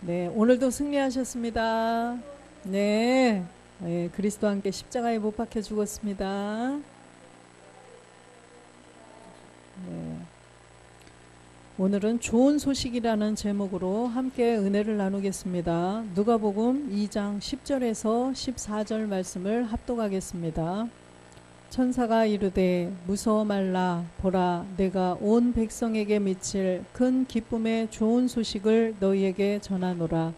네, 오늘도 승리하셨습니다. 네, 네, 그리스도와 함께 십자가에 못 박혀 죽었습니다. 네, 오늘은 좋은 소식이라는 제목으로 함께 은혜를 나누겠습니다. 누가복음 2장 10절에서 14절 말씀을 합독하겠습니다. 천사가 이르되 무서워 말라. 보라, 내가 온 백성에게 미칠 큰 기쁨의 좋은 소식을 너희에게 전하노라.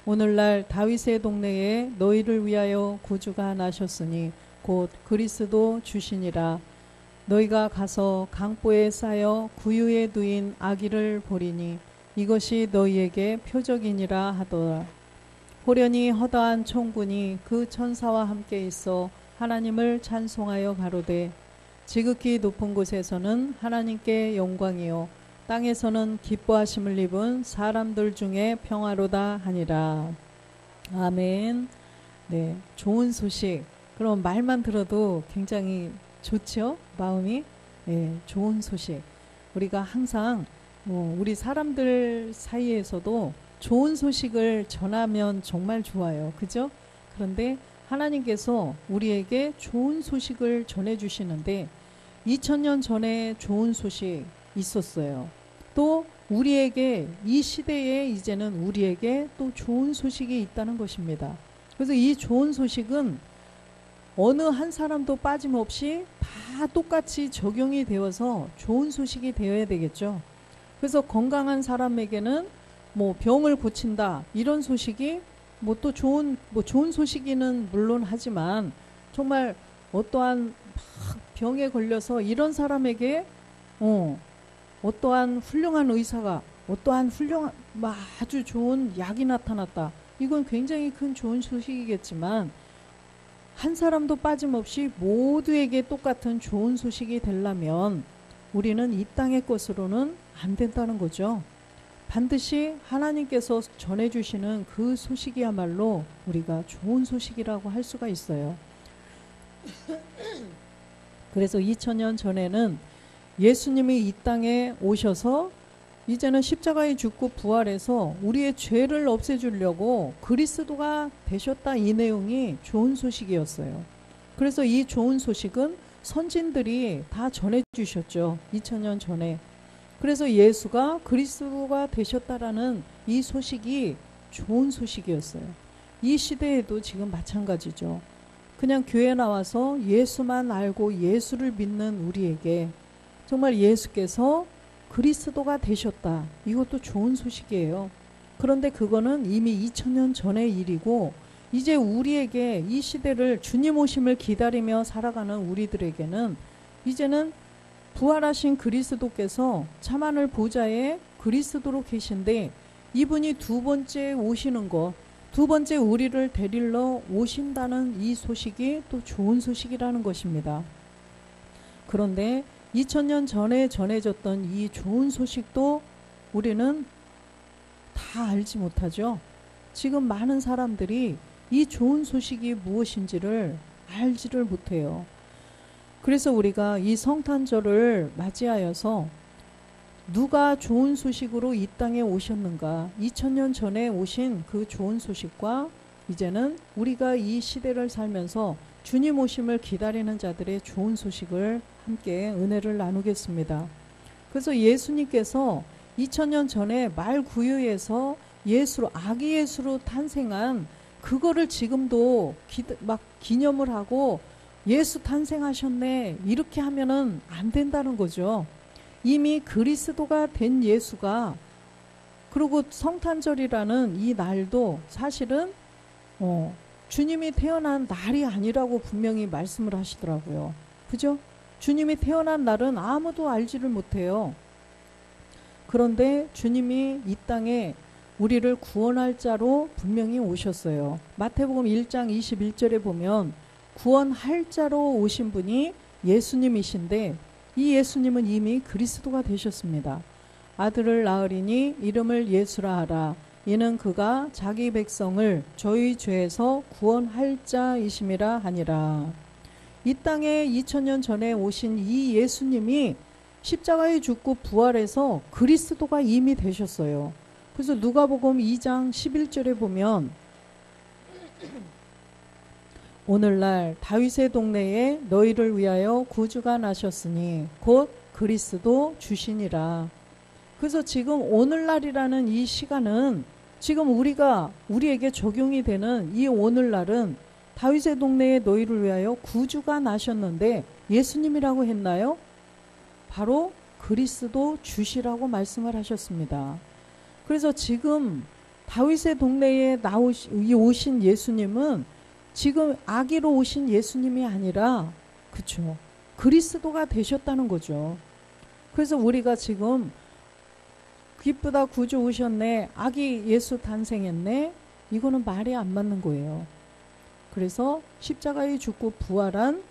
오늘날 다윗의 동네에 너희를 위하여 구주가 나셨으니 곧 그리스도 주시니라. 너희가 가서 강보에 쌓여 구유에 누인 아기를 보리니 이것이 너희에게 표적이니라 하더라. 호련히 허다한 총군이 그 천사와 함께 있어 하나님을 찬송하여 가로되 지극히 높은 곳에서는 하나님께 영광이요 땅에서는 기뻐하심을 입은 사람들 중에 평화로다 하니라. 아멘. 네, 좋은 소식. 그럼 말만 들어도 굉장히 좋죠? 마음이. 네, 좋은 소식. 우리가 항상 우리 사람들 사이에서도 좋은 소식을 전하면 정말 좋아요. 그죠? 그런데 하나님께서 우리에게 좋은 소식을 전해주시는데 2000년 전에 좋은 소식 있었어요. 또 우리에게 이 시대에 이제는 우리에게 또 좋은 소식이 있다는 것입니다. 그래서 이 좋은 소식은 어느 한 사람도 빠짐없이 다 똑같이 적용이 되어서 좋은 소식이 되어야 되겠죠. 그래서 건강한 사람에게는 병을 고친다 이런 소식이 또 좋은 소식이는 물론 하지만 정말 어떠한 병에 걸려서 이런 사람에게 어떠한 훌륭한 의사가 어떠한 훌륭한 아주 좋은 약이 나타났다. 이건 굉장히 큰 좋은 소식이겠지만 한 사람도 빠짐없이 모두에게 똑같은 좋은 소식이 되려면 우리는 이 땅의 것으로는 안 된다는 거죠. 반드시 하나님께서 전해주시는 그 소식이야말로 우리가 좋은 소식이라고 할 수가 있어요. 그래서 2000년 전에는 예수님이 이 땅에 오셔서 이제는 십자가에 죽고 부활해서 우리의 죄를 없애주려고 그리스도가 되셨다, 이 내용이 좋은 소식이었어요. 그래서 이 좋은 소식은 선진들이 다 전해주셨죠. 2000년 전에. 그래서 예수가 그리스도가 되셨다라는 이 소식이 좋은 소식이었어요. 이 시대에도 지금 마찬가지죠. 그냥 교회 나와서 예수만 알고 예수를 믿는 우리에게 정말 예수께서 그리스도가 되셨다. 이것도 좋은 소식이에요. 그런데 그거는 이미 2000년 전의 일이고 이제 우리에게 이 시대를 주님 오심을 기다리며 살아가는 우리들에게는 이제는 부활하신 그리스도께서 참하늘 보좌에 그리스도로 계신데 이분이 두 번째 오시는 것, 두 번째 우리를 데리러 오신다는 이 소식이 또 좋은 소식이라는 것입니다. 그런데 2000년 전에 전해졌던 이 좋은 소식도 우리는 다 알지 못하죠. 지금 많은 사람들이 이 좋은 소식이 무엇인지를 알지를 못해요. 그래서 우리가 이 성탄절을 맞이하여서 누가 좋은 소식으로 이 땅에 오셨는가, 2000년 전에 오신 그 좋은 소식과 이제는 우리가 이 시대를 살면서 주님 오심을 기다리는 자들의 좋은 소식을 함께 은혜를 나누겠습니다. 그래서 예수님께서 2000년 전에 말구유에서 예수로, 아기 예수로 탄생한 그거를 지금도 기념을 하고 예수 탄생하셨네 이렇게 하면은 안 된다는 거죠. 이미 그리스도가 된 예수가, 그리고 성탄절이라는 이 날도 사실은 주님이 태어난 날이 아니라고 분명히 말씀을 하시더라고요. 그죠? 주님이 태어난 날은 아무도 알지를 못해요. 그런데 주님이 이 땅에 우리를 구원할 자로 분명히 오셨어요. 마태복음 1장 21절에 보면 구원할 자로 오신 분이 예수님이신데 이 예수님은 이미 그리스도가 되셨습니다. 아들을 낳으리니 이름을 예수라 하라. 이는 그가 자기 백성을 저희 죄에서 구원할 자이심이라 하니라. 이 땅에 2000년 전에 오신 이 예수님이 십자가에 죽고 부활해서 그리스도가 이미 되셨어요. 그래서 누가복음 2장 11절에 보면 오늘날 다윗의 동네에 너희를 위하여 구주가 나셨으니 곧 그리스도 주시니라. 그래서 지금 오늘날이라는 이 시간은 지금 우리에게 적용이 되는 이 오늘날은 다윗의 동네에 너희를 위하여 구주가 나셨는데 예수님이라고 했나요? 바로 그리스도 주시라고 말씀을 하셨습니다. 그래서 지금 다윗의 동네에 오신 예수님은 지금 아기로 오신 예수님이 아니라 그쵸, 그리스도가 되셨다는 거죠. 그래서 우리가 지금 기쁘다 구주 오셨네, 아기 예수 탄생했네, 이거는 말이 안 맞는 거예요. 그래서 십자가에 죽고 부활한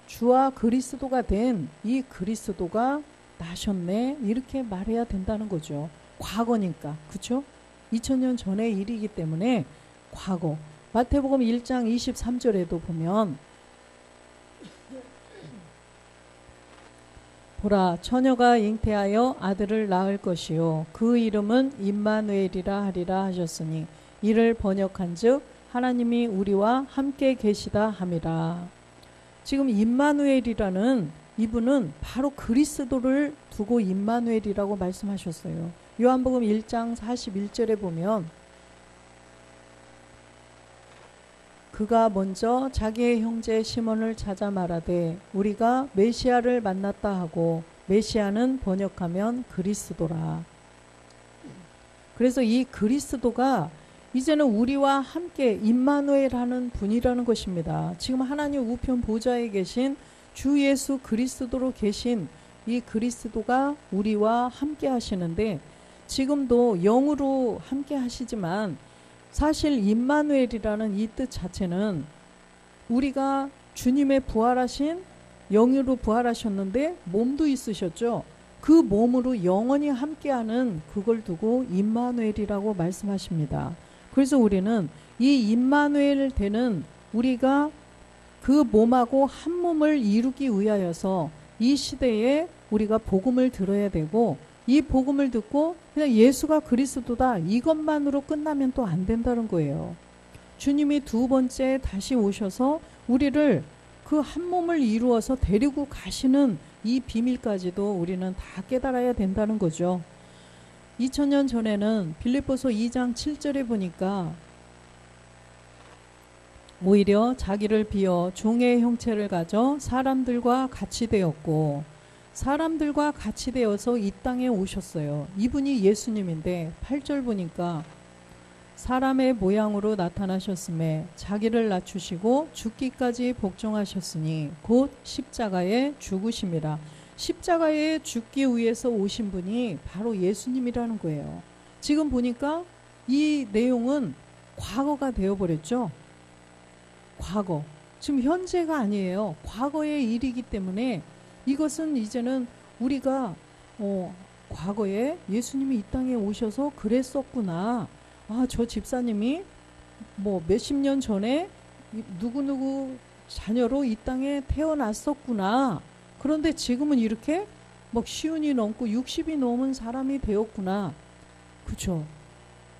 주와 그리스도가 된 이 그리스도가 나셨네, 이렇게 말해야 된다는 거죠. 과거니까. 그쵸? 2000년 전의 일이기 때문에 과거. 마태복음 1장 23절에도 보면 보라, 처녀가 잉태하여 아들을 낳을 것이요 그 이름은 임마누엘이라 하리라 하셨으니 이를 번역한즉 하나님이 우리와 함께 계시다 함이라. 지금 임마누엘이라는 이분은 바로 그리스도를 두고 임마누엘이라고 말씀하셨어요. 요한복음 1장 41절에 보면 그가 먼저 자기의 형제 시몬을 찾아 말하되 우리가 메시아를 만났다 하고, 메시아는 번역하면 그리스도라. 그래서 이 그리스도가 이제는 우리와 함께 임마누엘 하는 분이라는 것입니다. 지금 하나님 우편 보좌에 계신 주 예수 그리스도로 계신 이 그리스도가 우리와 함께 하시는데, 지금도 영으로 함께 하시지만 사실 임마누엘이라는 이 뜻 자체는 우리가 주님의 부활하신 영으로 부활하셨는데 몸도 있으셨죠. 그 몸으로 영원히 함께하는 그걸 두고 임마누엘이라고 말씀하십니다. 그래서 우리는 이 임마누엘 되는 우리가 그 몸하고 한 몸을 이루기 위하여서 이 시대에 우리가 복음을 들어야 되고, 이 복음을 듣고 그냥 예수가 그리스도다 이것만으로 끝나면 또 안 된다는 거예요. 주님이 두 번째 다시 오셔서 우리를 그 한 몸을 이루어서 데리고 가시는 이 비밀까지도 우리는 다 깨달아야 된다는 거죠. 2000년 전에는 빌립보서 2장 7절에 보니까 오히려 자기를 비어 종의 형체를 가져 사람들과 같이 되었고, 사람들과 같이 되어서 이 땅에 오셨어요. 이분이 예수님인데 8절 보니까 사람의 모양으로 나타나셨음에 자기를 낮추시고 죽기까지 복종하셨으니 곧 십자가에 죽으심이라. 십자가에 죽기 위해서 오신 분이 바로 예수님이라는 거예요. 지금 보니까 이 내용은 과거가 되어버렸죠. 과거. 지금 현재가 아니에요. 과거의 일이기 때문에 이것은 이제는 우리가 과거에 예수님이 이 땅에 오셔서 그랬었구나. 아, 저 집사님이 뭐 몇십 년 전에 누구누구 자녀로 이 땅에 태어났었구나. 그런데 지금은 이렇게 막 50이 넘고 60이 넘은 사람이 되었구나. 그쵸?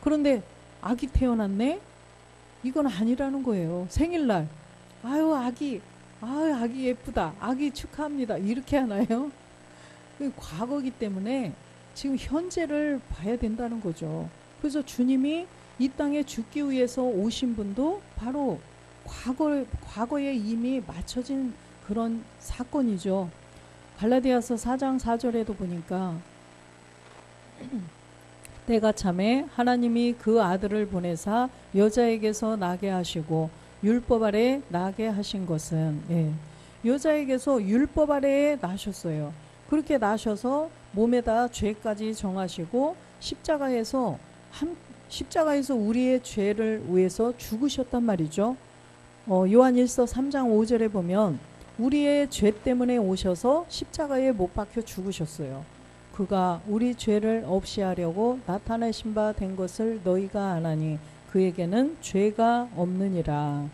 그런데 아기 태어났네? 이건 아니라는 거예요. 생일날 아유 아기 예쁘다, 아기 축하합니다, 이렇게 하나요? 과거이기 때문에 지금 현재를 봐야 된다는 거죠. 그래서 주님이 이 땅에 죽기 위해서 오신 분도 바로 과거에 이미 맞춰진 그런 사건이죠. 갈라디아서 4장 4절에도 보니까 때가 참에 하나님이 그 아들을 보내사 여자에게서 나게 하시고 율법 아래 나게 하신 것은, 여자에게서 율법 아래에 나셨어요. 그렇게 나셔서 몸에다 죄까지 정하시고 십자가에서 우리의 죄를 위해서 죽으셨단 말이죠. 요한일서 3장 5절에 보면 우리의 죄 때문에 오셔서 십자가에 못 박혀 죽으셨어요. 그가 우리 죄를 없이 하려고 나타내신 바 된 것을 너희가 아나니 그에게는 죄가 없느니라.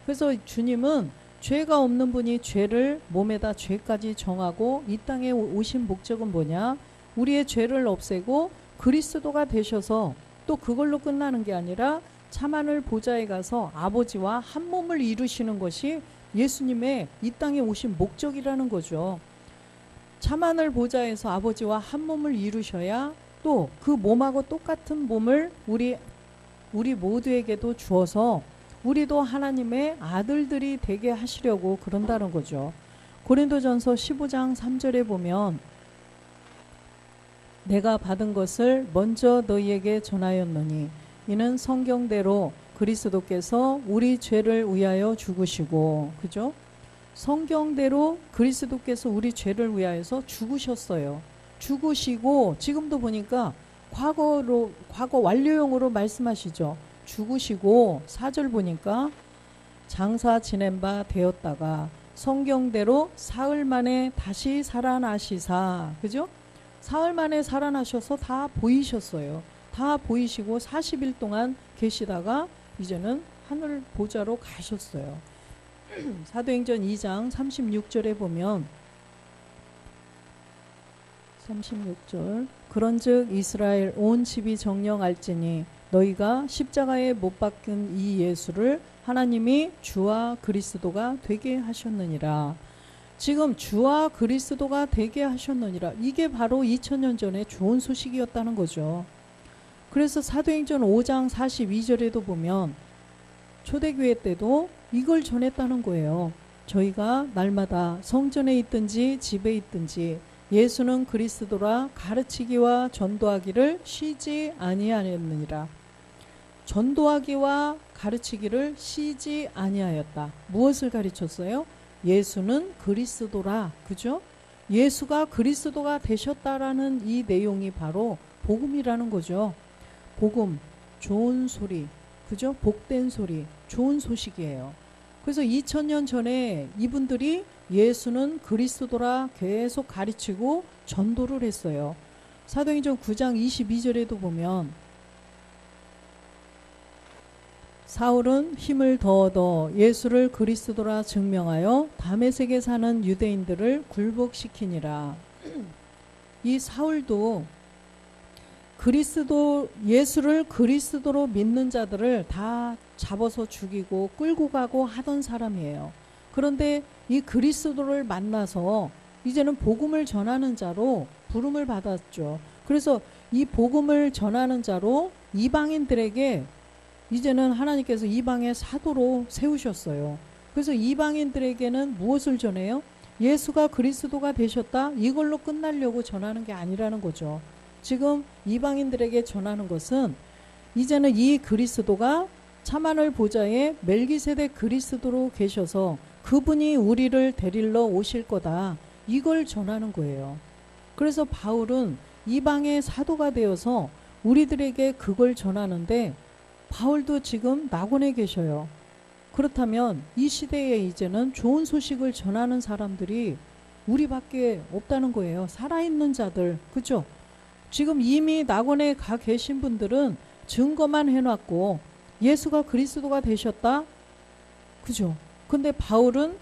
그래서 주님은 죄가 없는 분이 죄를 몸에다 죄까지 정하고 이 땅에 오신 목적은 뭐냐? 우리의 죄를 없애고 그리스도가 되셔서 또 그걸로 끝나는 게 아니라 참하늘 보좌에 가서 아버지와 한 몸을 이루시는 것이 예수님의 이 땅에 오신 목적이라는 거죠. 참하늘 보좌에서 아버지와 한 몸을 이루셔야 또 그 몸하고 똑같은 몸을 우리 모두에게도 주어서 우리도 하나님의 아들들이 되게 하시려고 그런다는 거죠. 고린도전서 15장 3절에 보면 내가 받은 것을 먼저 너희에게 전하였노니 이는 성경대로 그리스도께서 우리 죄를 위하여 죽으시고, 그죠? 성경대로 그리스도께서 우리 죄를 위하여서 죽으셨어요. 죽으시고 지금도 보니까 과거 완료형으로 말씀하시죠. 죽으시고 4절 보니까 장사 지낸 바 되었다가 성경대로 사흘 만에 다시 살아나시사, 그죠? 사흘 만에 살아나셔서 다 보이셨어요. 다 보이시고 40일 동안 계시다가 이제는 하늘 보좌로 가셨어요. 사도행전 2장 36절에 보면 36절 그런즉 이스라엘 온 집이 정령할지니 너희가 십자가에 못 박힌 이 예수를 하나님이 주와 그리스도가 되게 하셨느니라. 지금 주와 그리스도가 되게 하셨느니라. 이게 바로 2000년 전에 좋은 소식이었다는 거죠. 그래서 사도행전 5장 42절에도 보면 초대교회 때도 이걸 전했다는 거예요. 저희가 날마다 성전에 있든지 집에 있든지 예수는 그리스도라 가르치기와 전도하기를 쉬지 아니하였느니라. 전도하기와 가르치기를 쉬지 아니하였다. 무엇을 가르쳤어요? 예수는 그리스도라. 그죠? 예수가 그리스도가 되셨다라는 이 내용이 바로 복음이라는 거죠. 복음, 좋은 소리, 그죠? 복된 소리, 좋은 소식이에요. 그래서 2000년 전에 이분들이 예수는 그리스도라 계속 가르치고 전도를 했어요. 사도행전 9장 22절에도 보면 사울은 힘을 더 얻어 예수를 그리스도라 증명하여 다메섹에 사는 유대인들을 굴복시키니라. 이 사울도 예수를 그리스도로 믿는 자들을 다 잡아서 죽이고 끌고 가고 하던 사람이에요. 그런데 이 그리스도를 만나서 이제는 복음을 전하는 자로 부름을 받았죠. 그래서 이 복음을 전하는 자로 이방인들에게 이제는 하나님께서 이방의 사도로 세우셨어요. 그래서 이방인들에게는 무엇을 전해요? 예수가 그리스도가 되셨다. 이걸로 끝나려고 전하는 게 아니라는 거죠. 지금 이방인들에게 전하는 것은 이제는 이 그리스도가 참하늘 보좌에 멜기세덱 그리스도로 계셔서 그분이 우리를 데리러 오실 거다. 이걸 전하는 거예요. 그래서 바울은 이방의 사도가 되어서 우리들에게 그걸 전하는데 바울도 지금 낙원에 계셔요. 그렇다면 이 시대에 이제는 좋은 소식을 전하는 사람들이 우리밖에 없다는 거예요. 살아있는 자들, 그죠? 지금 이미 낙원에 가 계신 분들은 증거만 해놨고 예수가 그리스도가 되셨다? 그죠? 근데 바울은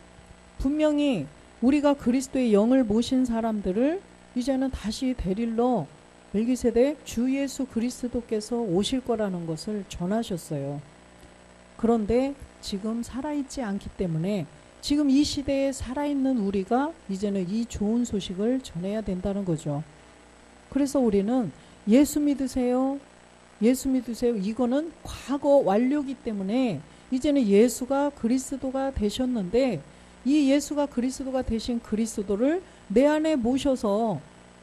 분명히 우리가 그리스도의 영을 모신 사람들을 이제는 다시 데리러 멜기세덱 주 예수 그리스도께서 오실 거라는 것을 전하셨어요. 그런데 지금 살아있지 않기 때문에 지금 이 시대에 살아있는 우리가 이제는 이 좋은 소식을 전해야 된다는 거죠. 그래서 우리는 예수 믿으세요. 예수 믿으세요. 이거는 과거 완료기 때문에 이제는 예수가 그리스도가 되셨는데 이 예수가 그리스도가 되신 그리스도를 내 안에 모셔서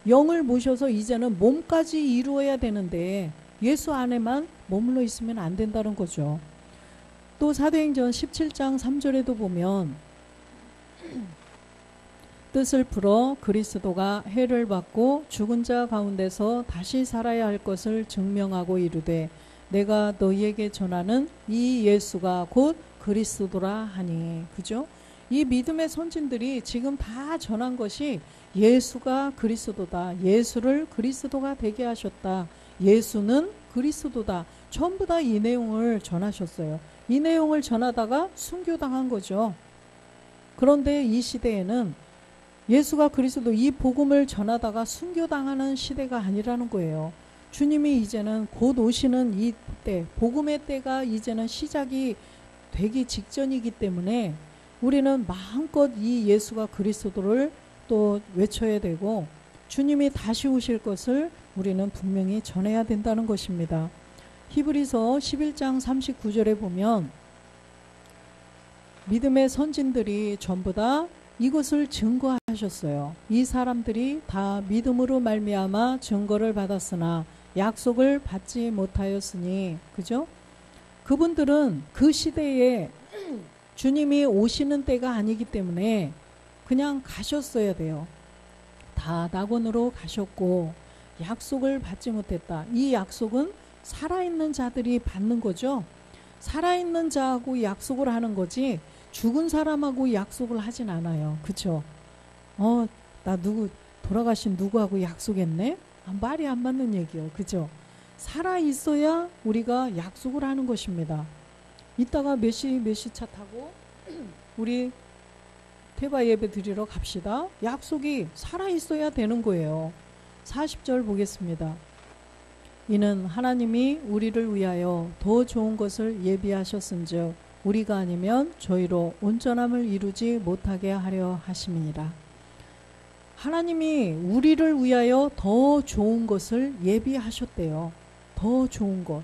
영을 모셔서 이제는 몸까지 이루어야 되는데 예수 안에만 머물러 있으면 안 된다는 거죠. 또 사도행전 17장 3절에도 보면 뜻을 풀어 그리스도가 해를 받고 죽은 자 가운데서 다시 살아야 할 것을 증명하고 이르되 내가 너희에게 전하는 이 예수가 곧 그리스도라 하니. 그죠? 이 믿음의 선진들이 지금 다 전한 것이 예수가 그리스도다. 예수를 그리스도가 되게 하셨다. 예수는 그리스도다. 전부 다 이 내용을 전하셨어요. 이 내용을 전하다가 순교당한 거죠. 그런데 이 시대에는 예수가 그리스도 이 복음을 전하다가 순교당하는 시대가 아니라는 거예요. 주님이 이제는 곧 오시는 이 때, 복음의 때가 이제는 시작이 되기 직전이기 때문에 우리는 마음껏 이 예수가 그리스도를 또 외쳐야 되고 주님이 다시 오실 것을 우리는 분명히 전해야 된다는 것입니다. 히브리서 11장 39절에 보면 믿음의 선진들이 전부 다 이것을 증거하셨어요. 이 사람들이 다 믿음으로 말미암아 증거를 받았으나 약속을 받지 못하였으니, 그죠? 그분들은 그 시대에 주님이 오시는 때가 아니기 때문에 그냥 가셨어야 돼요. 다 낙원으로 가셨고 약속을 받지 못했다. 이 약속은 살아있는 자들이 받는 거죠. 살아있는 자하고 약속을 하는 거지 죽은 사람하고 약속을 하진 않아요. 그쵸? 나 돌아가신 누구하고 약속했네? 말이 안 맞는 얘기요. 그죠? 살아있어야 우리가 약속을 하는 것입니다. 이따가 몇 시 차 타고 우리 태바 예배 드리러 갑시다. 약속이 살아있어야 되는 거예요. 40절 보겠습니다. 이는 하나님이 우리를 위하여 더 좋은 것을 예비하셨은즉 우리가 아니면 저희로 온전함을 이루지 못하게 하려 하심이니라. 하나님이 우리를 위하여 더 좋은 것을 예비하셨대요. 더 좋은 것.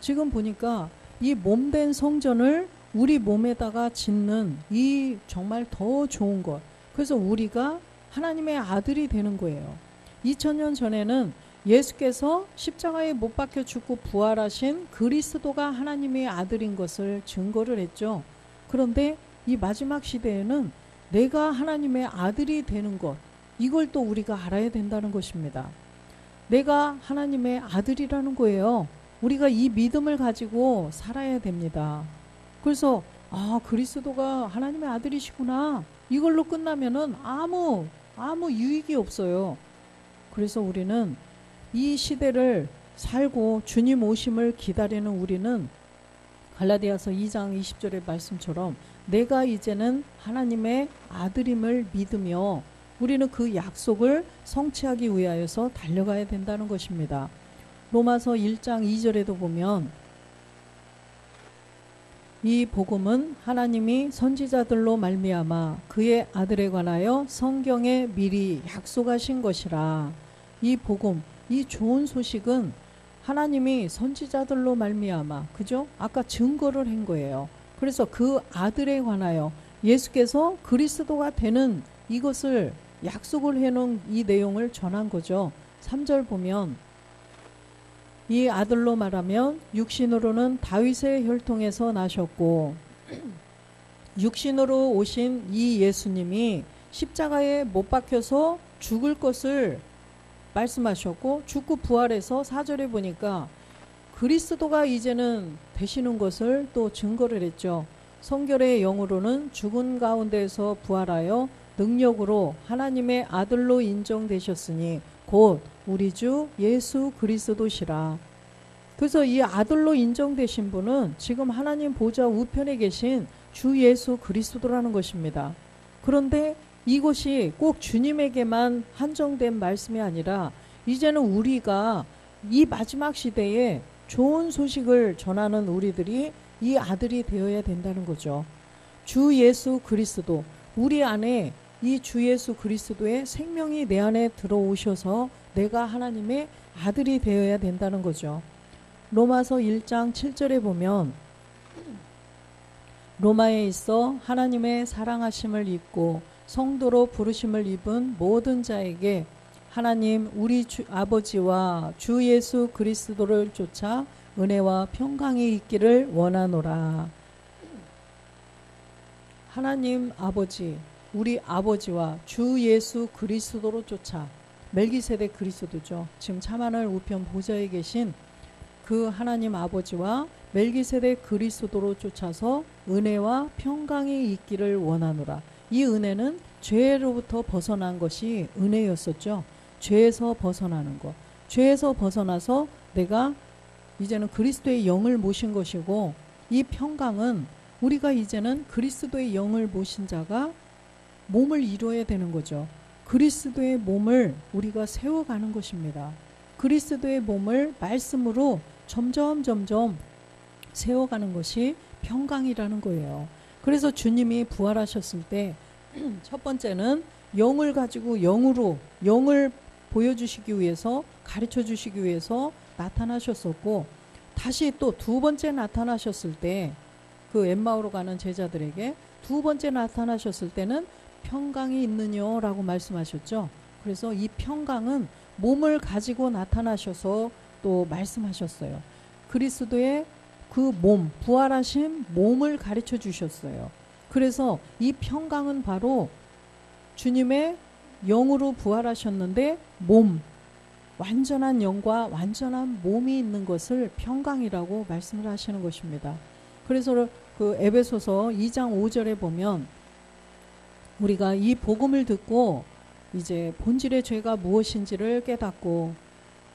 지금 보니까 이 몸된 성전을 우리 몸에다가 짓는 이 정말 더 좋은 것. 그래서 우리가 하나님의 아들이 되는 거예요. 2000년 전에는 예수께서 십자가에 못 박혀 죽고 부활하신 그리스도가 하나님의 아들인 것을 증거를 했죠. 그런데 이 마지막 시대에는 내가 하나님의 아들이 되는 것, 이걸 또 우리가 알아야 된다는 것입니다. 내가 하나님의 아들이라는 거예요. 우리가 이 믿음을 가지고 살아야 됩니다. 그래서 그리스도가 하나님의 아들이시구나. 이걸로 끝나면은 아무 유익이 없어요. 그래서 우리는 이 시대를 살고 주님 오심을 기다리는 우리는 갈라디아서 2장 20절의 말씀처럼 내가 이제는 하나님의 아들임을 믿으며 우리는 그 약속을 성취하기 위하여서 달려가야 된다는 것입니다. 로마서 1장 2절에도 보면 이 복음은 하나님이 선지자들로 말미암아 그의 아들에 관하여 성경에 미리 약속하신 것이라. 이 복음, 이 좋은 소식은 하나님이 선지자들로 말미암아, 그죠? 아까 증거를 한 거예요. 그래서 그 아들에 관하여 예수께서 그리스도가 되는 이것을 약속을 해놓은 이 내용을 전한 거죠. 3절 보면 이 아들로 말하면 육신으로는 다윗의 혈통에서 나셨고 육신으로 오신 이 예수님이 십자가에 못 박혀서 죽을 것을 말씀하셨고 죽고 부활해서 4절에 보니까 그리스도가 이제는 되시는 것을 또 증거를 했죠. 성결의 영으로는 죽은 가운데에서 부활하여 능력으로 하나님의 아들로 인정되셨으니 곧 우리 주 예수 그리스도시라. 그래서 이 아들로 인정되신 분은 지금 하나님 보좌 우편에 계신 주 예수 그리스도라는 것입니다. 그런데 이것이 꼭 주님에게만 한정된 말씀이 아니라 이제는 우리가 이 마지막 시대에 좋은 소식을 전하는 우리들이 이 아들이 되어야 된다는 거죠. 주 예수 그리스도, 우리 안에 이 주 예수 그리스도의 생명이 내 안에 들어오셔서 내가 하나님의 아들이 되어야 된다는 거죠. 로마서 1장 7절에 보면 로마에 있어 하나님의 사랑하심을 입고 성도로 부르심을 입은 모든 자에게 하나님 우리 아버지와 주 예수 그리스도를 쫓아 은혜와 평강이 있기를 원하노라. 하나님 아버지, 우리 아버지와 주 예수 그리스도로 쫓아, 멜기세덱 그리스도죠. 지금 참하늘 우편 보좌에 계신 그 하나님 아버지와 멜기세덱 그리스도로 쫓아서 은혜와 평강이 있기를 원하노라. 이 은혜는 죄로부터 벗어난 것이 은혜였었죠. 죄에서 벗어나는 것. 죄에서 벗어나서 내가 이제는 그리스도의 영을 모신 것이고, 이 평강은 우리가 이제는 그리스도의 영을 모신 자가 몸을 이루어야 되는 거죠. 그리스도의 몸을 우리가 세워가는 것입니다. 그리스도의 몸을 말씀으로 점점 세워가는 것이 평강이라는 거예요. 그래서 주님이 부활하셨을 때 첫 번째는 영을 가지고 영을 보여주시기 위해서, 가르쳐 주시기 위해서 나타나셨었고, 다시 또 두 번째 나타나셨을 때 그 엠마오로 가는 제자들에게 두 번째 나타나셨을 때는 평강이 있느냐라고 말씀하셨죠. 그래서 이 평강은 몸을 가지고 나타나셔서 또 말씀하셨어요. 그리스도의 그 몸, 부활하신 몸을 가르쳐 주셨어요. 그래서 이 평강은 바로 주님의 영으로 부활하셨는데 몸, 완전한 영과 완전한 몸이 있는 것을 평강이라고 말씀을 하시는 것입니다. 그래서 그 에베소서 2장 5절에 보면 우리가 이 복음을 듣고 이제 본질의 죄가 무엇인지를 깨닫고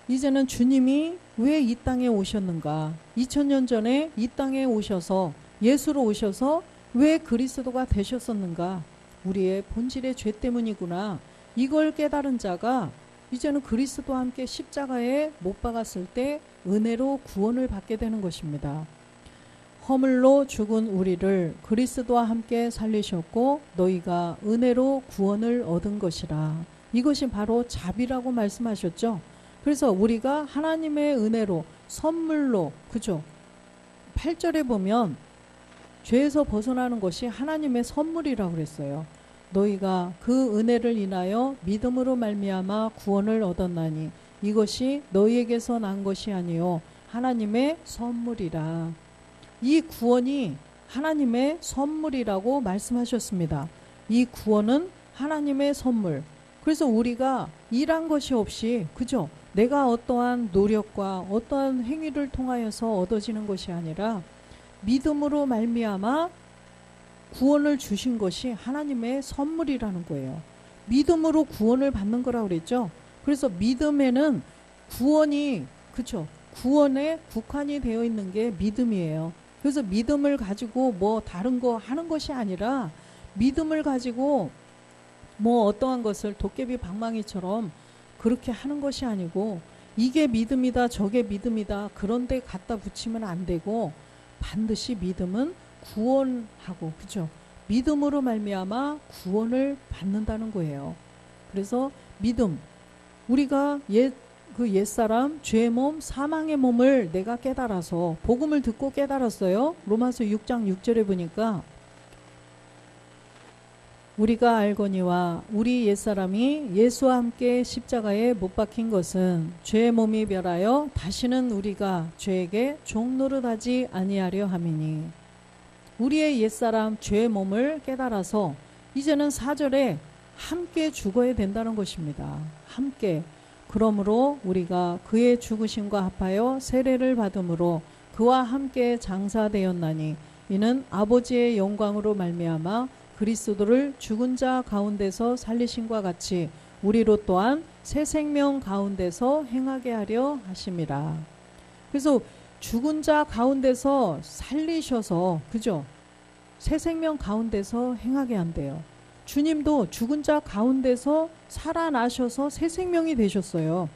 이제는 주님이 왜 이 땅에 오셨는가, 2000년 전에 이 땅에 오셔서 예수로 오셔서 왜 그리스도가 되셨었는가, 우리의 본질의 죄 때문이구나, 이걸 깨달은 자가 이제는 그리스도와 함께 십자가에 못 박았을 때 은혜로 구원을 받게 되는 것입니다. 허물로 죽은 우리를 그리스도와 함께 살리셨고 너희가 은혜로 구원을 얻은 것이라. 이것이 바로 자비라고 말씀하셨죠. 그래서 우리가 하나님의 은혜로 선물로, 그죠? 8절에 보면 죄에서 벗어나는 것이 하나님의 선물이라고 그랬어요. 너희가 그 은혜를 인하여 믿음으로 말미암아 구원을 얻었나니 이것이 너희에게서 난 것이 아니요 하나님의 선물이라. 이 구원이 하나님의 선물이라고 말씀하셨습니다. 이 구원은 하나님의 선물. 그래서 우리가 일한 것이 없이, 그죠? 내가 어떠한 노력과 어떠한 행위를 통하여서 얻어지는 것이 아니라 믿음으로 말미암아 구원을 주신 것이 하나님의 선물이라는 거예요. 믿음으로 구원을 받는 거라고 그랬죠. 그래서 믿음에는 구원이, 그죠? 구원에 국한이 되어 있는 게 믿음이에요. 그래서 믿음을 가지고 뭐 다른 거 하는 것이 아니라 믿음을 가지고 뭐 어떠한 것을 도깨비 방망이처럼 그렇게 하는 것이 아니고 이게 믿음이다 저게 믿음이다 그런데 갖다 붙이면 안 되고 반드시 믿음은 구원하고, 그죠? 믿음으로 말미암아 구원을 받는다는 거예요. 그래서 믿음, 우리가 옛사람 죄의 몸 사망의 몸을 내가 깨달아서 복음을 듣고 깨달았어요. 로마서 6장 6절에 보니까 우리가 알거니와 우리 옛사람이 예수와 함께 십자가에 못 박힌 것은 죄의 몸이 멸하여 다시는 우리가 죄에게 종노릇하지 아니하려 함이니. 우리의 옛사람 죄의 몸을 깨달아서 이제는 4절에 함께 죽어야 된다는 것입니다. 함께. 그러므로 우리가 그의 죽으심과 합하여 세례를 받음으로 그와 함께 장사되었나니 이는 아버지의 영광으로 말미암아 그리스도를 죽은 자 가운데서 살리심과 같이 우리로 또한 새 생명 가운데서 행하게 하려 하심이라. 그래서 죽은 자 가운데서 살리셔서, 그죠? 새 생명 가운데서 행하게 한대요. 주님도 죽은 자 가운데서 살아나셔서 새 생명이 되셨어요.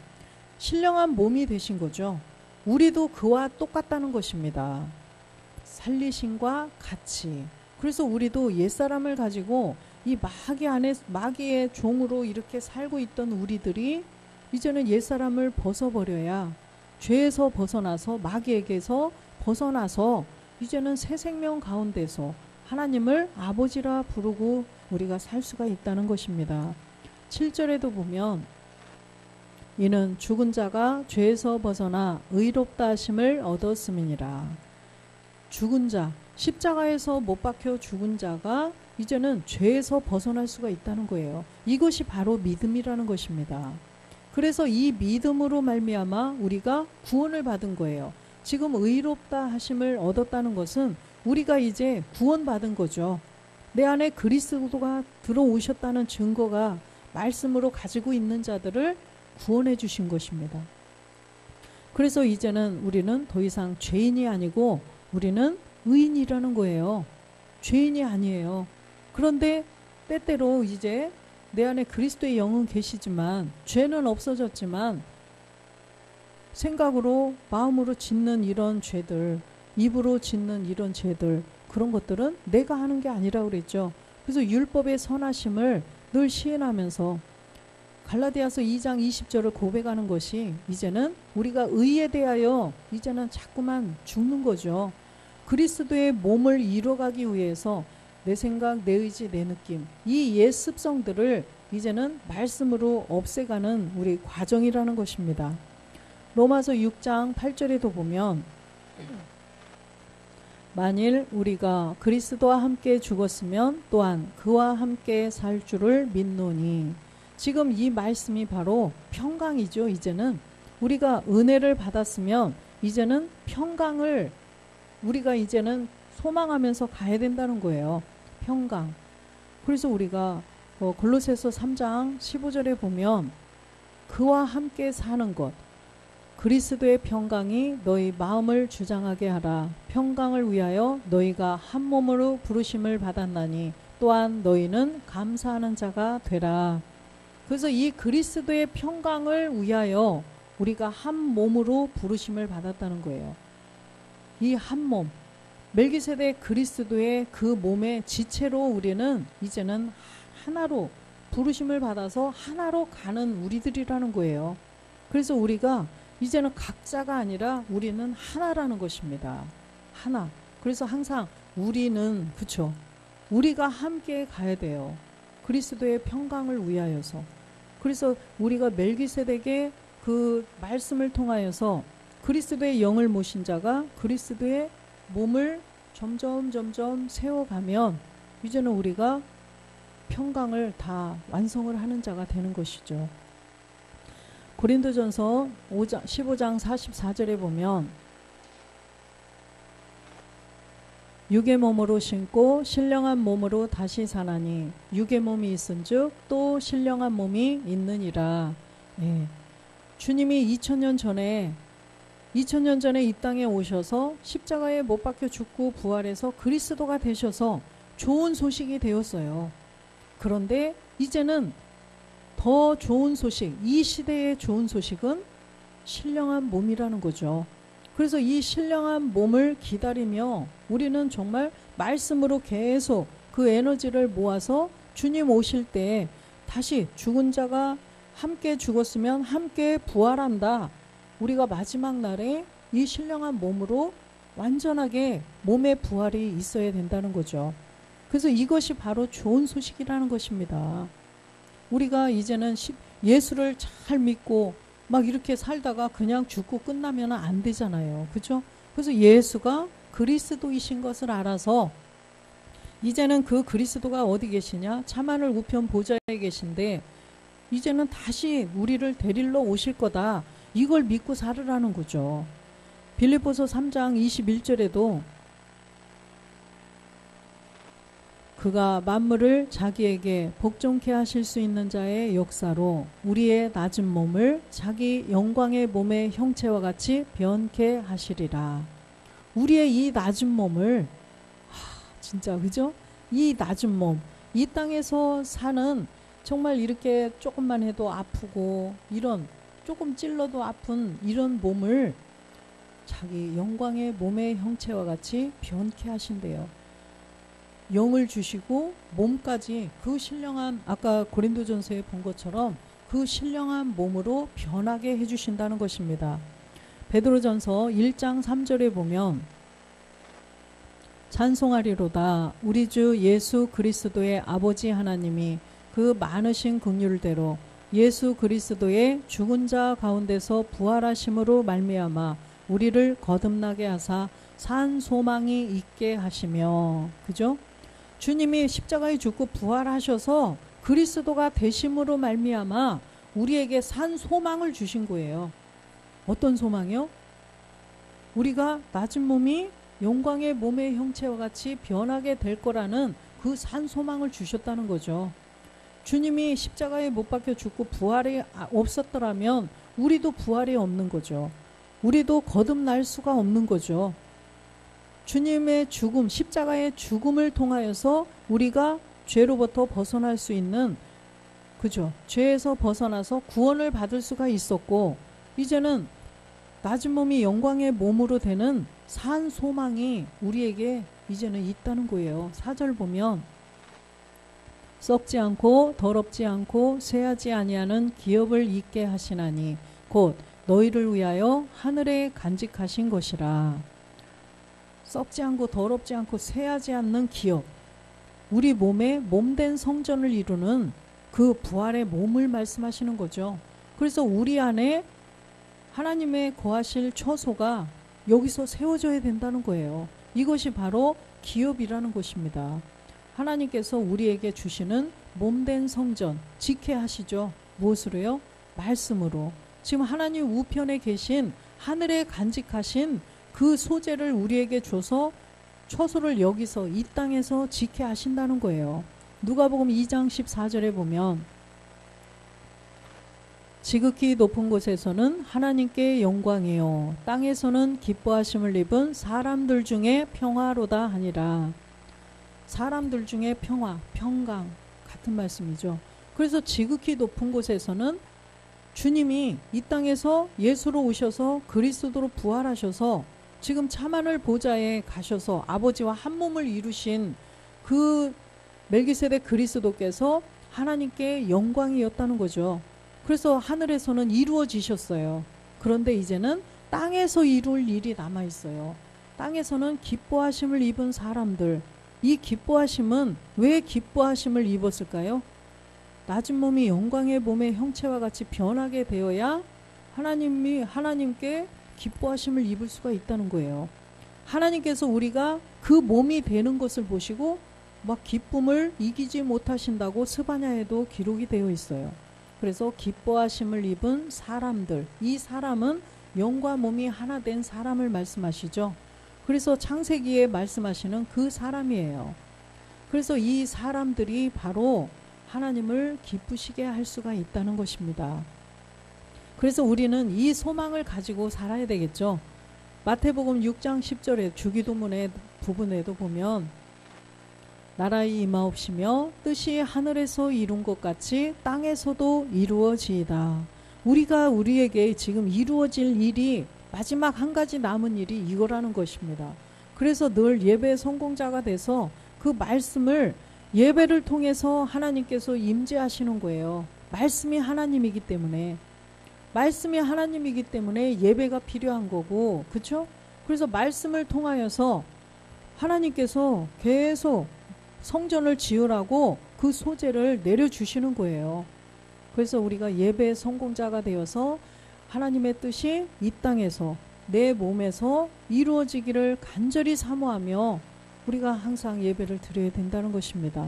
신령한 몸이 되신 거죠. 우리도 그와 똑같다는 것입니다. 살리심과 같이. 그래서 우리도 옛사람을 가지고 이 마귀 안에 마귀의 종으로 이렇게 살고 있던 우리들이 이제는 옛사람을 벗어버려야 죄에서 벗어나서 마귀에게서 벗어나서 이제는 새 생명 가운데서 하나님을 아버지라 부르고 우리가 살 수가 있다는 것입니다. 7절에도 보면 이는 죽은 자가 죄에서 벗어나 의롭다 하심을 얻었음이니라. 죽은 자, 십자가에서 못 박혀 죽은 자가 이제는 죄에서 벗어날 수가 있다는 거예요. 이것이 바로 믿음이라는 것입니다. 그래서 이 믿음으로 말미암아 우리가 구원을 받은 거예요. 지금 의롭다 하심을 얻었다는 것은 우리가 이제 구원받은 거죠. 내 안에 그리스도가 들어오셨다는 증거가 말씀으로 가지고 있는 자들을 구원해 주신 것입니다. 그래서 이제는 우리는 더 이상 죄인이 아니고 우리는 의인이라는 거예요. 죄인이 아니에요. 그런데 때때로 이제 내 안에 그리스도의 영은 계시지만 죄는 없어졌지만 생각으로 마음으로 짓는 이런 죄들, 입으로 짓는 이런 죄들, 그런 것들은 내가 하는 게 아니라고 그랬죠. 그래서 율법의 선하심을 늘 시인하면서 갈라디아서 2장 20절을 고백하는 것이 이제는 우리가 의에 대하여 이제는 자꾸만 죽는 거죠. 그리스도의 몸을 이뤄가기 위해서 내 생각, 내 의지, 내 느낌, 이 옛 습성들을 이제는 말씀으로 없애가는 우리 과정이라는 것입니다. 로마서 6장 8절에도 보면 만일 우리가 그리스도와 함께 죽었으면 또한 그와 함께 살 줄을 믿노니, 지금 이 말씀이 바로 평강이죠. 이제는 우리가 은혜를 받았으면 이제는 평강을 우리가 이제는 소망하면서 가야 된다는 거예요. 평강. 그래서 우리가 골로새서 3장 15절에 보면 그와 함께 사는 것, 그리스도의 평강이 너희 마음을 주장하게 하라. 평강을 위하여 너희가 한 몸으로 부르심을 받았나니 또한 너희는 감사하는 자가 되라. 그래서 이 그리스도의 평강을 위하여 우리가 한 몸으로 부르심을 받았다는 거예요. 이 한 몸, 멜기세덱 그리스도의 그 몸의 지체로 우리는 이제는 하나로 부르심을 받아서 하나로 가는 우리들이라는 거예요. 그래서 우리가 이제는 각자가 아니라 우리는 하나라는 것입니다. 하나. 그래서 항상 우리는, 그쵸, 우리가 함께 가야 돼요. 그리스도의 평강을 위하여서. 그래서 우리가 멜기세덱의 그 말씀을 통하여서 그리스도의 영을 모신 자가 그리스도의 몸을 점점 세워가면 이제는 우리가 평강을 다 완성을 하는 자가 되는 것이죠. 고린도전서 15장 44절에 보면 육의 몸으로 신고 신령한 몸으로 다시 사나니 육의 몸이 있은즉 또 신령한 몸이 있느니라. 예. 주님이 2000년 전에 이 땅에 오셔서 십자가에 못 박혀 죽고 부활해서 그리스도가 되셔서 좋은 소식이 되었어요. 그런데 이제는 더 좋은 소식, 이 시대의 좋은 소식은 신령한 몸이라는 거죠. 그래서 이 신령한 몸을 기다리며 우리는 정말 말씀으로 계속 그 에너지를 모아서 주님 오실 때 다시 죽은 자가 함께 죽었으면 함께 부활한다. 우리가 마지막 날에 이 신령한 몸으로 완전하게 몸의 부활이 있어야 된다는 거죠. 그래서 이것이 바로 좋은 소식이라는 것입니다. 우리가 이제는 예수를 잘 믿고 막 이렇게 살다가 그냥 죽고 끝나면 안 되잖아요. 그죠? 그래서 예수가 그리스도이신 것을 알아서 이제는 그 그리스도가 어디 계시냐? 참하늘 우편 보좌에 계신데 이제는 다시 우리를 데리러 오실 거다. 이걸 믿고 살으라는 거죠. 빌립보서 3장 21절에도 그가 만물을 자기에게 복종케 하실 수 있는 자의 역사로 우리의 낮은 몸을 자기 영광의 몸의 형체와 같이 변케 하시리라. 우리의 이 낮은 몸을 진짜 그죠? 이 낮은 몸, 이 땅에서 사는 정말 이렇게 조금만 해도 아프고 이런 조금 찔러도 아픈 이런 몸을 자기 영광의 몸의 형체와 같이 변케 하신대요. 영을 주시고 몸까지 그 신령한, 아까 고린도전서에 본 것처럼 그 신령한 몸으로 변하게 해주신다는 것입니다. 베드로전서 1장 3절에 보면 찬송하리로다 우리 주 예수 그리스도의 아버지 하나님이 그 많으신 긍휼대로 예수 그리스도의 죽은 자 가운데서 부활하심으로 말미암아 우리를 거듭나게 하사 산 소망이 있게 하시며, 그죠? 주님이 십자가에 죽고 부활하셔서 그리스도가 되심으로 말미암아 우리에게 산 소망을 주신 거예요. 어떤 소망이요? 우리가 낮은 몸이 영광의 몸의 형체와 같이 변하게 될 거라는 그 산 소망을 주셨다는 거죠. 주님이 십자가에 못 박혀 죽고 부활이 없었더라면 우리도 부활이 없는 거죠. 우리도 거듭날 수가 없는 거죠. 주님의 죽음, 십자가의 죽음을 통하여서 우리가 죄로부터 벗어날 수 있는, 그죠? 죄에서 벗어나서 구원을 받을 수가 있었고, 이제는 낮은 몸이 영광의 몸으로 되는 산 소망이 우리에게 이제는 있다는 거예요. 4절 보면 썩지 않고 더럽지 않고 쇠하지 아니하는 기업을 잊게 하시나니 곧 너희를 위하여 하늘에 간직하신 것이라. 썩지 않고 더럽지 않고 쇠하지 않는 기업, 우리 몸에 몸된 성전을 이루는 그 부활의 몸을 말씀하시는 거죠. 그래서 우리 안에 하나님의 거하실 처소가 여기서 세워져야 된다는 거예요. 이것이 바로 기업이라는 것입니다. 하나님께서 우리에게 주시는 몸된 성전 지켜야 하시죠. 무엇으로요? 말씀으로. 지금 하나님 우편에 계신 하늘에 간직하신 그 소재를 우리에게 줘서 처소를 여기서 이 땅에서 지켜야 하신다는 거예요. 누가복음 2장 14절에 보면 지극히 높은 곳에서는 하나님께 영광이요 땅에서는 기뻐하심을 입은 사람들 중에 평화로다 하니라. 사람들 중에 평화, 평강 같은 말씀이죠. 그래서 지극히 높은 곳에서는 주님이 이 땅에서 예수로 오셔서 그리스도로 부활하셔서 지금 참하늘 보좌에 가셔서 아버지와 한 몸을 이루신 그 멜기세덱 그리스도께서 하나님께 영광이었다는 거죠. 그래서 하늘에서는 이루어지셨어요. 그런데 이제는 땅에서 이룰 일이 남아있어요. 땅에서는 기뻐하심을 입은 사람들, 이 기뻐하심은 왜 기뻐하심을 입었을까요? 낮은 몸이 영광의 몸의 형체와 같이 변하게 되어야 하나님께 기뻐하심을 입을 수가 있다는 거예요. 하나님께서 우리가 그 몸이 되는 것을 보시고 막 기쁨을 이기지 못하신다고 스바냐에도 기록이 되어 있어요. 그래서 기뻐하심을 입은 사람들, 이 사람은 영과 몸이 하나 된 사람을 말씀하시죠. 그래서 창세기에 말씀하시는 그 사람이에요. 그래서 이 사람들이 바로 하나님을 기쁘시게 할 수가 있다는 것입니다. 그래서 우리는 이 소망을 가지고 살아야 되겠죠. 마태복음 6장 10절에 주기도문의 부분에도 보면 나라의 임하옵시며 뜻이 하늘에서 이룬 것 같이 땅에서도 이루어지이다. 우리가 우리에게 지금 이루어질 일이 마지막 한 가지 남은 일이 이거라는 것입니다. 그래서 늘 예배 성공자가 돼서 그 말씀을 예배를 통해서 하나님께서 임재하시는 거예요. 말씀이 하나님이기 때문에 예배가 필요한 거고, 그렇죠? 그래서 말씀을 통하여서 하나님께서 계속 성전을 지으라고 그 소재를 내려주시는 거예요. 그래서 우리가 예배 성공자가 되어서 하나님의 뜻이 이 땅에서 내 몸에서 이루어지기를 간절히 사모하며 우리가 항상 예배를 드려야 된다는 것입니다.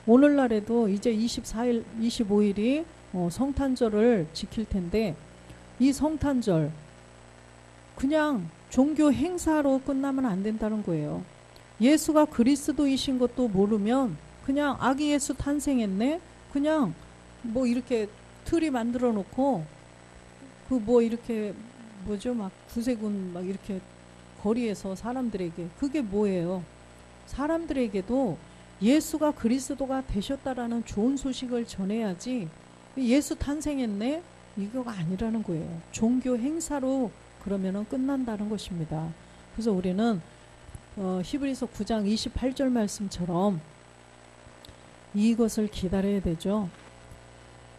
오늘날에도 이제 24일, 25일이 성탄절을 지킬 텐데 이 성탄절 그냥 종교 행사로 끝나면 안 된다는 거예요. 예수가 그리스도이신 것도 모르면 그냥 아기 예수 탄생했네? 그냥 뭐 이렇게 틀이 만들어 놓고 그 뭐 이렇게 뭐죠? 막 구세군 막 이렇게 거리에서 사람들에게 그게 뭐예요? 사람들에게도 예수가 그리스도가 되셨다라는 좋은 소식을 전해야지 예수 탄생했네? 이거가 아니라는 거예요. 종교 행사로 그러면은 끝난다는 것입니다. 그래서 우리는 히브리서 9장 28절 말씀처럼 이것을 기다려야 되죠.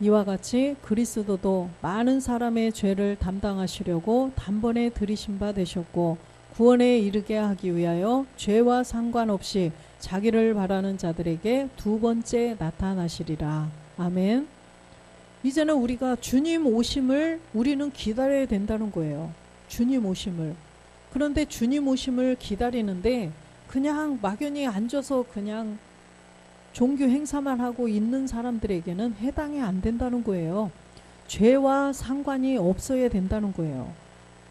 이와 같이 그리스도도 많은 사람의 죄를 담당하시려고 단번에 들이신 바 되셨고 구원에 이르게 하기 위하여 죄와 상관없이 자기를 바라는 자들에게 두 번째 나타나시리라. 아멘. 이제는 우리가 주님 오심을 우리는 기다려야 된다는 거예요. 주님 오심을. 그런데 주님 오심을 기다리는데 그냥 막연히 앉아서 그냥 종교 행사만 하고 있는 사람들에게는 해당이 안 된다는 거예요. 죄와 상관이 없어야 된다는 거예요.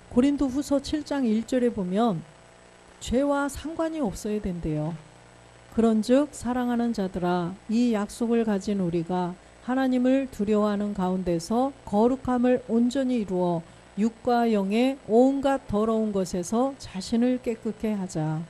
고린도후서 7장 1절에 보면 죄와 상관이 없어야 된대요. 그런즉 사랑하는 자들아 이 약속을 가진 우리가 하나님을 두려워하는 가운데서 거룩함을 온전히 이루어 육과 영의 온갖 더러운 것에서 자신을 깨끗게 하자.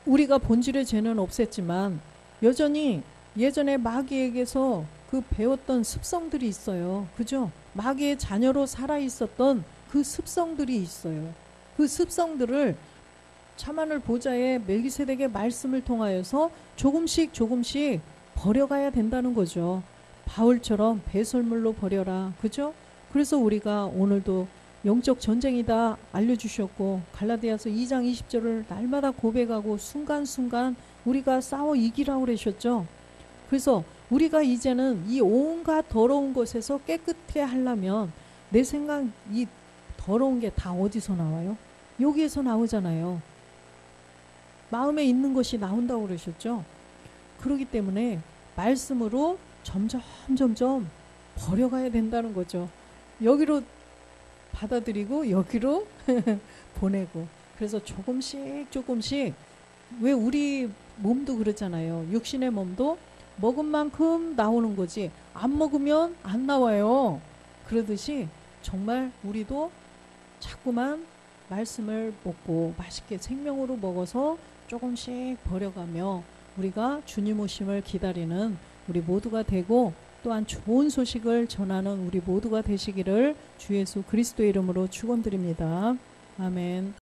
우리가 본질의 죄는 없앴지만 여전히 예전에 마귀에게서 그 배웠던 습성들이 있어요. 그죠? 마귀의 자녀로 살아 있었던 그 습성들이 있어요. 그 습성들을 참하늘 보좌의 멜기세덱의 말씀을 통하여서 조금씩 조금씩 버려가야 된다는 거죠. 바울처럼 배설물로 버려라. 그죠? 그래서 우리가 오늘도 영적 전쟁이다 알려주셨고, 갈라디아서 2장 20절을 날마다 고백하고 순간순간 우리가 싸워 이기라고 그러셨죠. 그래서 우리가 이제는 이 온갖 더러운 것에서 깨끗해 하려면, 내 생각 이 더러운 게 다 어디서 나와요? 여기에서 나오잖아요. 마음에 있는 것이 나온다고 그러셨죠. 그렇기 때문에 말씀으로 점점 버려가야 된다는 거죠. 여기로 받아들이고 여기로 보내고. 그래서 조금씩 왜 우리 몸도 그렇잖아요. 육신의 몸도 먹은 만큼 나오는 거지 안 먹으면 안 나와요. 그러듯이 정말 우리도 자꾸만 말씀을 먹고 맛있게 생명으로 먹어서 조금씩 버려가며 우리가 주님 오심을 기다리는 우리 모두가 되고, 또한 좋은 소식을 전하는 우리 모두가 되시기를 주 예수 그리스도의 이름으로 축원드립니다. 아멘.